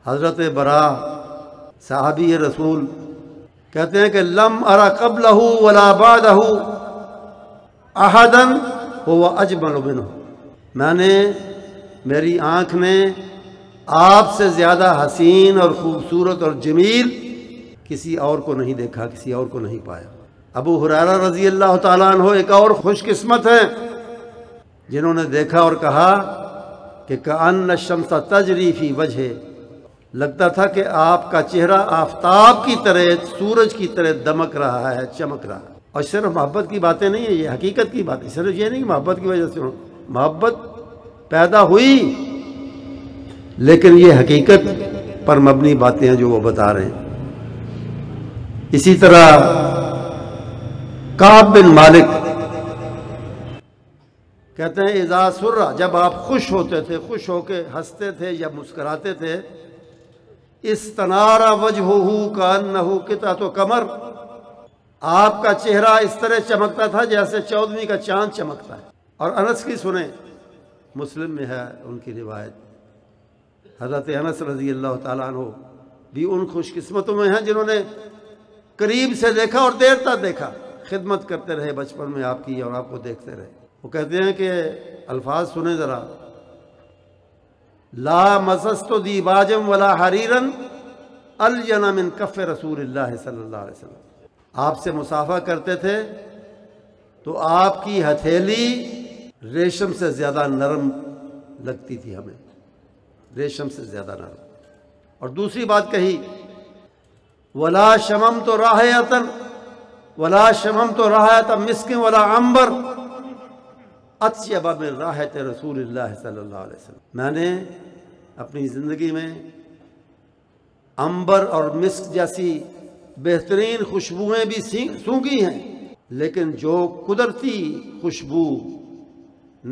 حضرت برا صحابی رسول کہتے ہیں کہ لم ارا قبلہ ولا بعدہ احدا هو اجمل منہ، میں نے میری آنکھ نے آپ سے زیادہ حسین اور خوبصورت اور جمیل کسی اور کو نہیں دیکھا، کسی اور کو نہیں پایا۔ ابو ہریرہ رضی اللہ تعالیٰ عنہ ایک اور خوش قسمت ہیں جنہوں نے دیکھا اور کہا کہ کأن الشمس تجری فی وجہ، لگتا تھا کہ آپ کا چہرہ آفتاب کی طرح، سورج کی طرح دمک رہا ہے، چمک رہا ہے۔ اور صرف محبت کی باتیں نہیں ہیں، یہ حقیقت کی بات ہے، صرف یہ نہیں کہ محبت کی وجہ سے محبت پیدا ہوئی، لیکن یہ حقیقت پر مبنی باتیں ہیں جو وہ بتا رہے ہیں۔ اسی طرح کعب بن مالک کہتے ہیں اذا سرّ، جب آپ خوش ہوتے تھے، خوش ہو کے ہنستے تھے یا مسکراتے تھے، استنار وجہہ کانہ قطعۃ قمر، آپ کا چہرہ اس طرح چمکتا تھا جیسے 14ویں کا چاند چمکتا ہے۔ اور انس کی سنیں، مسلم میں ہے ان کی روایت، حضرت انس رضی اللہ تعالیٰ عنہ بھی ان خوش قسمتوں میں ہیں جنہوں نے قریب سے دیکھا اور دیر تک دیکھا، خدمت کرتے رہے بچپن میں آپ کی اور آپ کو دیکھتے رہے۔ وہ کہتے ہیں کہ الفاظ سنیں ذرا، لا مسست دیباجا ولا حریرا الین من کف رسول اللہ صلی اللہ علیہ وسلم، آپ سے مصافحہ کرتے تھے تو آپ کی ہتھیلی ریشم سے زیادہ نرم لگتی تھی ہمیں، ریشم سے زیادہ نرم۔ اور دوسری بات کہی، ولا شممت رائحۃ ولا شممت رائحۃ مسک ولا عنبر اطیب من رائحۃ رسول اللہ صلی اللہ علیہ وسلم، میں نے اپنی زندگی میں عنبر اور مسک جیسی بہترین خوشبوئیں بھی سونگھی ہیں، لیکن جو قدرتی خوشبو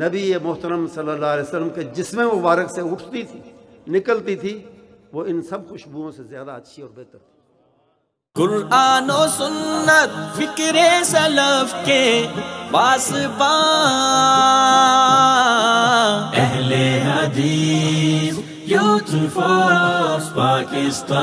نبی محترم صلی اللہ علیہ وسلم کے جسم مبارک سے اٹھتی تھی، نکلتی تھی، وہ ان سب خوشبوؤں سے زیادہ اچھی اور بہتر تھی۔ قرآن و سنت فکر سلف کے پاسبان، اہل حدیث یوتھ فورس پاکستان۔